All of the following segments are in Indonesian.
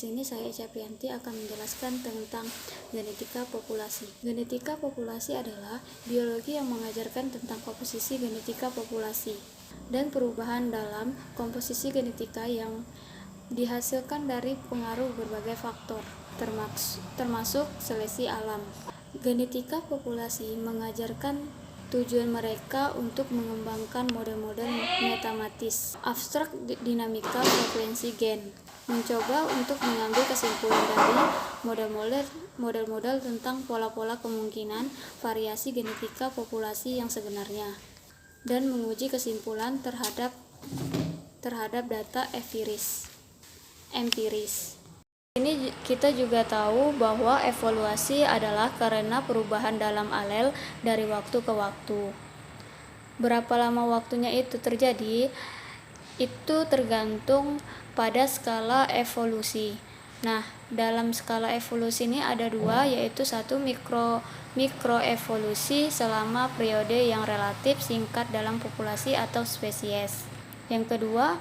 sini saya Caprianti akan menjelaskan tentang genetika populasi. Genetika populasi adalah biologi yang mengajarkan tentang komposisi genetika populasi dan perubahan dalam komposisi genetika yang dihasilkan dari pengaruh berbagai faktor, termasuk seleksi alam. Genetika populasi mengajarkan tujuan mereka untuk mengembangkan model-model matematis, abstrak dinamika frekuensi gen, mencoba untuk mengambil kesimpulan dari model-model tentang pola-pola kemungkinan variasi genetika populasi yang sebenarnya, dan menguji kesimpulan terhadap data empiris. Ini kita juga tahu bahwa evolusi adalah karena perubahan dalam alel dari waktu ke waktu. Berapa lama waktunya itu terjadi? Itu tergantung pada skala evolusi. Nah, dalam skala evolusi ini ada dua, yaitu satu mikroevolusi selama periode yang relatif singkat dalam populasi atau spesies. Yang kedua,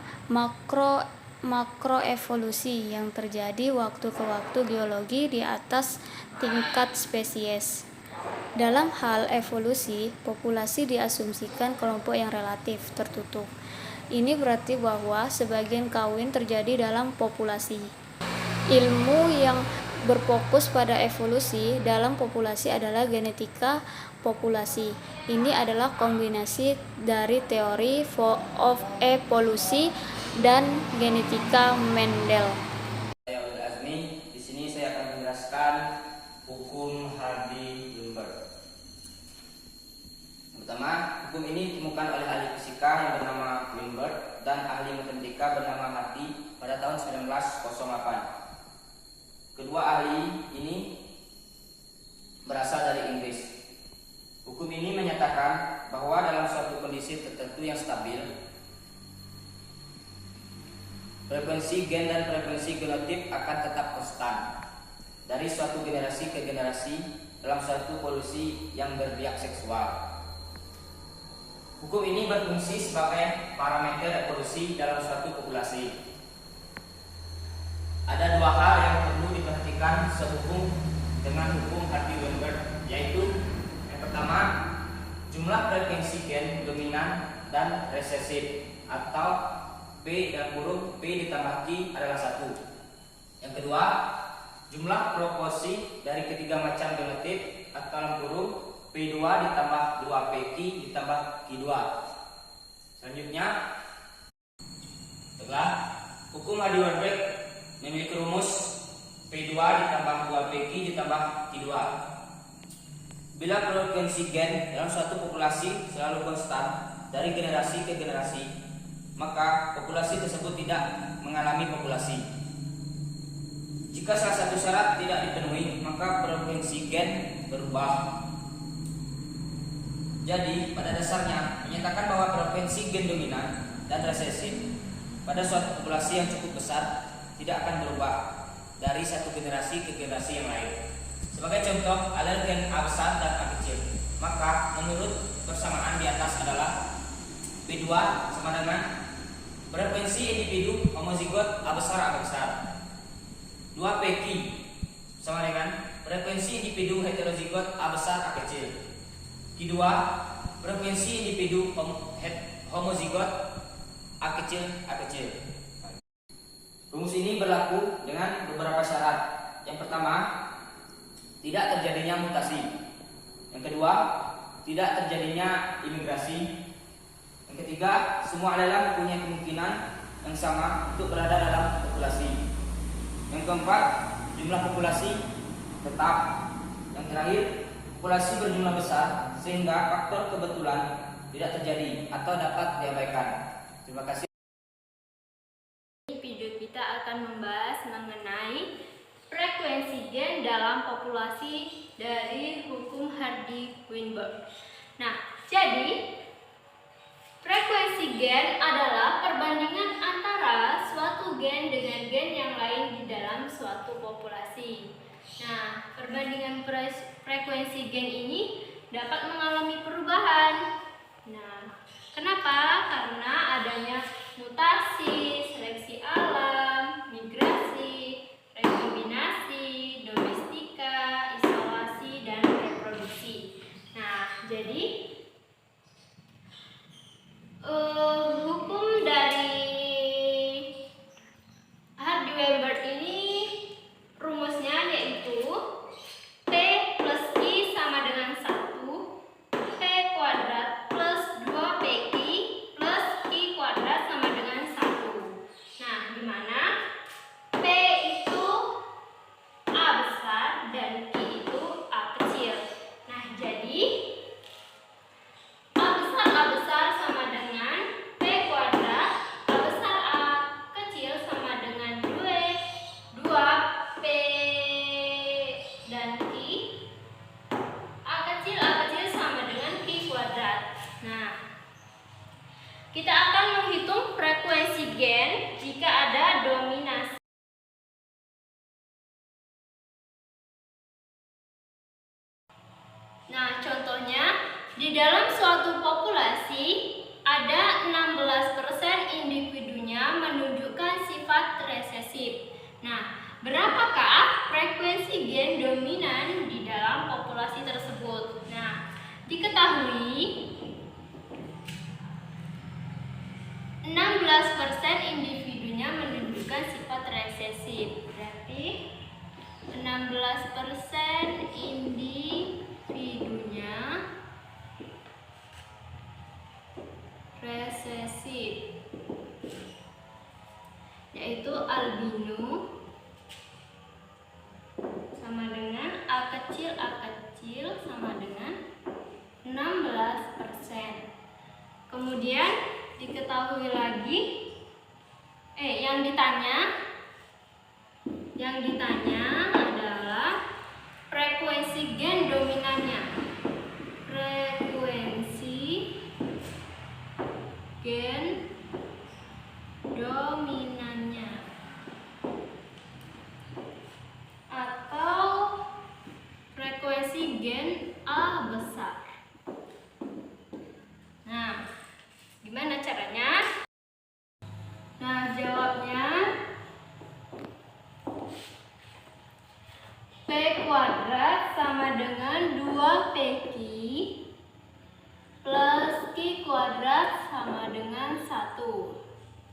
makroevolusi yang terjadi waktu ke waktu geologi di atas tingkat spesies. Dalam hal evolusi, populasi diasumsikan kelompok yang relatif tertutup. Ini berarti bahwa sebagian kawin terjadi dalam populasi. Ilmu yang berfokus pada evolusi dalam populasi adalah genetika populasi. Ini adalah kombinasi dari teori of evolusi dan genetika Mendel. Saya Ulil Azmi. Di sini saya akan menjelaskan hukum Hardy-Weinberg. Pertama, hukum ini ditemukan oleh ahli fisika yang bernama Weinberg dan ahli matematika bernama Hardy pada tahun 1908. Kedua ahli ini berasal dari Inggris. Hukum ini menyatakan bahwa dalam suatu kondisi tertentu yang stabil, frekuensi gen dan frekuensi genotip akan tetap konstan dari suatu generasi ke generasi dalam suatu polusi yang berbiak seksual. Hukum ini berfungsi sebagai parameter evolusi dalam suatu populasi. Ada dua hal yang perlu diperhatikan sehubung dengan hukum Hardy-Weinberg, yaitu yang pertama, jumlah frekuensi gen dominan dan resesif atau P dan huruf P ditambah Q adalah 1. Yang kedua, jumlah proporsi dari ketiga macam genotip atau dalam huruf P2 ditambah 2PQ ditambah Q2. Selanjutnya, setelah hukum Hardy-Weinberg memiliki rumus P2 ditambah 2PQ ditambah Q2. Bila frekuensi gen dalam suatu populasi selalu konstan dari generasi ke generasi, maka populasi tersebut tidak mengalami populasi. Jika salah satu syarat tidak dipenuhi, maka frekuensi gen berubah. Jadi, pada dasarnya menyatakan bahwa frekuensi gen dominan dan resesif pada suatu populasi yang cukup besar tidak akan berubah dari satu generasi ke generasi yang lain. Sebagai contoh, alel gen A besar dan A kecil. Maka menurut persamaan di atas adalah P2 sama dengan frekuensi individu homozigot A besar A besar. 2PQ sama dengan frekuensi individu heterozigot A besar A kecil. Q2 frekuensi individu homozigot A kecil A kecil. Rumus ini berlaku dengan beberapa syarat. Yang pertama, tidak terjadinya mutasi. Yang kedua, tidak terjadinya imigrasi. Yang ketiga, semua alelan mempunyai kemungkinan yang sama untuk berada dalam populasi. Yang keempat, jumlah populasi tetap. Yang terakhir, populasi berjumlah besar sehingga faktor kebetulan tidak terjadi atau dapat diabaikan. Terima kasih. Video kita akan membahas mengenai frekuensi gen dalam populasi dari hukum Hardy-Weinberg. Nah, jadi frekuensi gen adalah perbandingan antara suatu gen dengan gen yang lain di dalam suatu populasi. Nah, perbandingan frekuensi gen ini dapat mengalami perubahan. Nah, kenapa? Karena adanya mutasi, seleksi alam, migrasi, Di dalam suatu populasi, ada 16% individunya menunjukkan sifat resesif. Nah, berapakah frekuensi gen dominan di dalam populasi tersebut? Nah, diketahui 16% individunya menunjukkan sifat resesif. Berarti 16% individunya resesif, yaitu albino sama dengan A kecil sama dengan 16%. Kemudian diketahui lagi yang ditanya adalah frekuensi gen dominannya. Frekuensi gen dominannya atau frekuensi gen A besar. Nah, gimana caranya? Nah, jawabnya P kuadrat sama dengan 2PQ plus Q kuadrat sama dengan 1.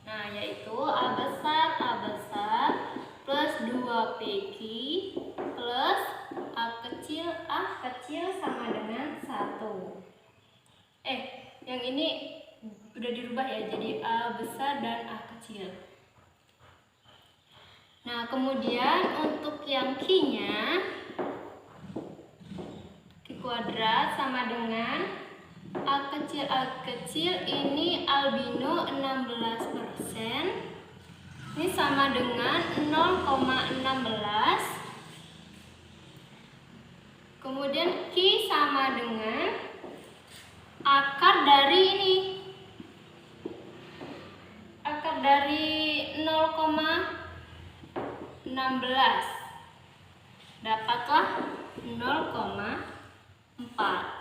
Nah, yaitu A besar plus 2PQ plus A kecil sama dengan 1. Yang ini udah dirubah ya, jadi A besar dan A kecil. Nah, kemudian untuk yang Q-nya, Q kuadrat sama dengan A kecil ini albino 16%. Ini sama dengan 0,16. Kemudian Q sama dengan akar dari ini. Akar dari 0,16. Dapatlah 0,4.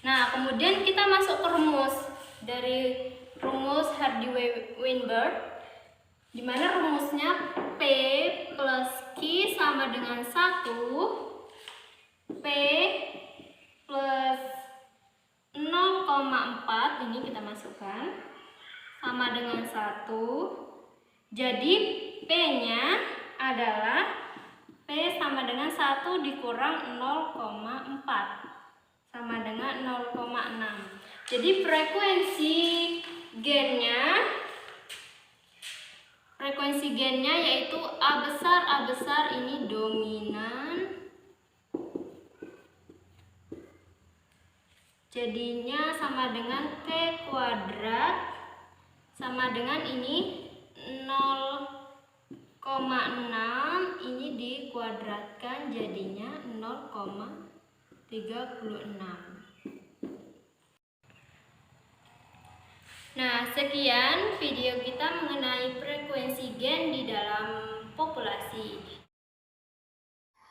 Nah, kemudian kita masuk ke rumus. Dari rumus Hardy-Weinberg, di mana rumusnya P plus Q sama dengan 1. P plus 0,4 ini kita masukkan sama dengan 1. Jadi P-nya adalah P sama dengan 1 dikurang 0,4 sama dengan 0,6. Jadi frekuensi gennya yaitu A besar ini dominan. Jadinya sama dengan P kuadrat sama dengan ini 0,6, ini dikuadratkan jadinya 0,36. Nah, sekian video kita mengenai frekuensi gen di dalam populasi.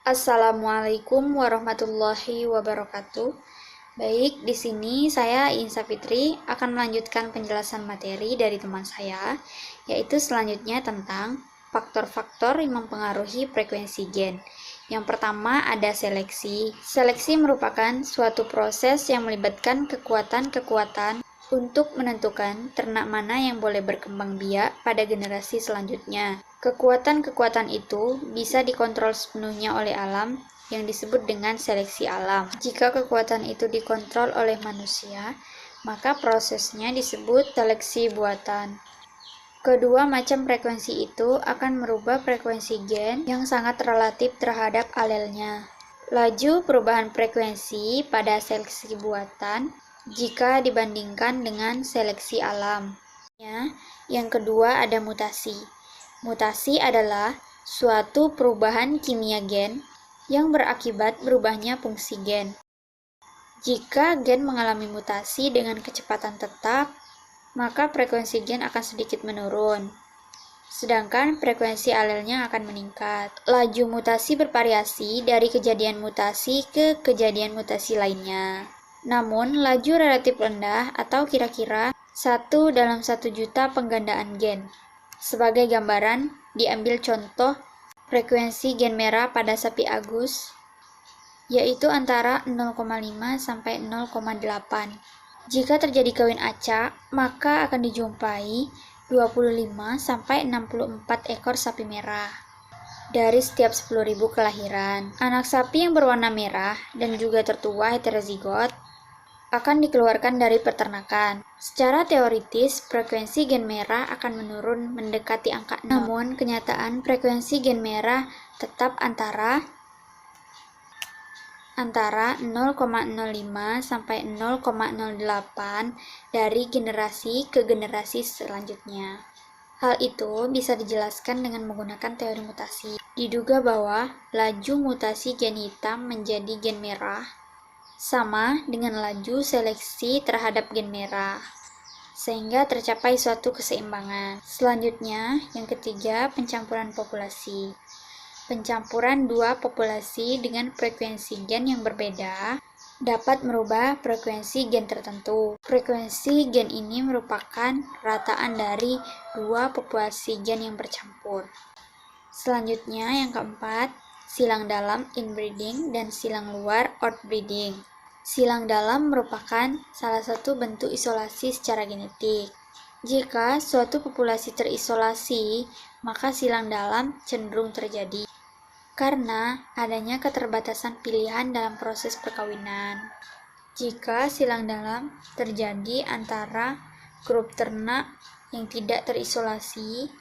Assalamualaikum warahmatullahi wabarakatuh. Baik, di sini saya Insa Fitri akan melanjutkan penjelasan materi dari teman saya, yaitu selanjutnya tentang faktor-faktor yang mempengaruhi frekuensi gen. Yang pertama ada seleksi. Seleksi merupakan suatu proses yang melibatkan kekuatan-kekuatan untuk menentukan ternak mana yang boleh berkembang biak pada generasi selanjutnya. Kekuatan-kekuatan itu bisa dikontrol sepenuhnya oleh alam yang disebut dengan seleksi alam. Jika kekuatan itu dikontrol oleh manusia, maka prosesnya disebut seleksi buatan. Kedua macam frekuensi itu akan merubah frekuensi gen yang sangat relatif terhadap alelnya. Laju perubahan frekuensi pada seleksi buatan jika dibandingkan dengan seleksi alam. Yang kedua ada mutasi. Mutasi adalah suatu perubahan kimia gen yang berakibat berubahnya fungsi gen. Jika gen mengalami mutasi dengan kecepatan tetap, maka frekuensi gen akan sedikit menurun, sedangkan frekuensi alelnya akan meningkat. Laju mutasi bervariasi dari kejadian mutasi ke kejadian mutasi lainnya. Namun, laju relatif rendah atau kira-kira 1 dalam 1 juta penggandaan gen. Sebagai gambaran, diambil contoh frekuensi gen merah pada sapi Agus, yaitu antara 0,5 sampai 0,8. Jika terjadi kawin acak, maka akan dijumpai 25 sampai 64 ekor sapi merah dari setiap 10.000 kelahiran. Anak sapi yang berwarna merah dan juga tertua heterozigot akan dikeluarkan dari peternakan. Secara teoritis, frekuensi gen merah akan menurun mendekati angka 0. Namun, kenyataan frekuensi gen merah tetap antara 0,05 sampai 0,08 dari generasi ke generasi selanjutnya. Hal itu bisa dijelaskan dengan menggunakan teori mutasi. Diduga bahwa laju mutasi gen hitam menjadi gen merah sama dengan laju seleksi terhadap gen merah, sehingga tercapai suatu keseimbangan. Selanjutnya, yang ketiga, pencampuran populasi. Pencampuran dua populasi dengan frekuensi gen yang berbeda dapat merubah frekuensi gen tertentu. Frekuensi gen ini merupakan rataan dari dua populasi gen yang bercampur. Selanjutnya, yang keempat, silang dalam inbreeding dan silang luar outbreeding. Silang dalam merupakan salah satu bentuk isolasi secara genetik. Jika suatu populasi terisolasi, maka silang dalam cenderung terjadi karena adanya keterbatasan pilihan dalam proses perkawinan. Jika silang dalam terjadi antara grup ternak yang tidak terisolasi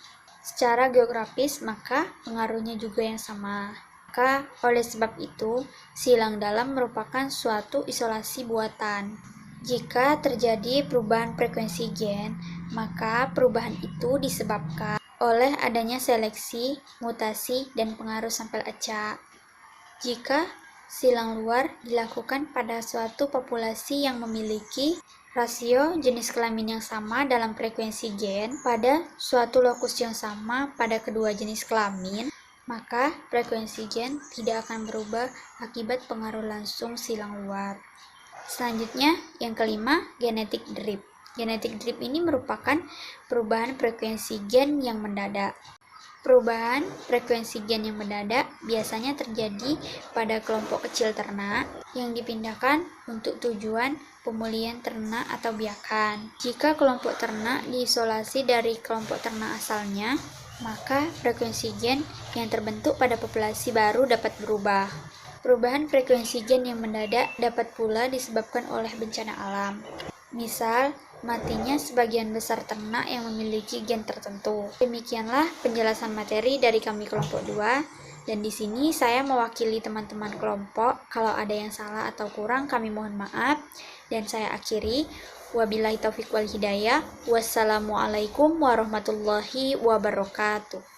secara geografis, maka pengaruhnya juga yang sama. Maka oleh sebab itu, silang dalam merupakan suatu isolasi buatan. Jika terjadi perubahan frekuensi gen, maka perubahan itu disebabkan oleh adanya seleksi, mutasi, dan pengaruh sampel acak. Jika silang luar dilakukan pada suatu populasi yang memiliki rasio jenis kelamin yang sama dalam frekuensi gen pada suatu lokus yang sama pada kedua jenis kelamin, maka frekuensi gen tidak akan berubah akibat pengaruh langsung silang luar. Selanjutnya, yang kelima, genetic drift. Genetic drift ini merupakan perubahan frekuensi gen yang mendadak. Perubahan frekuensi gen yang mendadak biasanya terjadi pada kelompok kecil ternak yang dipindahkan untuk tujuan pemulihan ternak atau biakan. Jika kelompok ternak diisolasi dari kelompok ternak asalnya, maka frekuensi gen yang terbentuk pada populasi baru dapat berubah. Perubahan frekuensi gen yang mendadak dapat pula disebabkan oleh bencana alam. Misal, matinya sebagian besar ternak yang memiliki gen tertentu. Demikianlah penjelasan materi dari kami kelompok 2, dan di sini saya mewakili teman-teman kelompok. Kalau ada yang salah atau kurang, kami mohon maaf, dan saya akhiri. Wabillahi taufiq wal hidayah. Wassalamualaikum warahmatullahi wabarakatuh.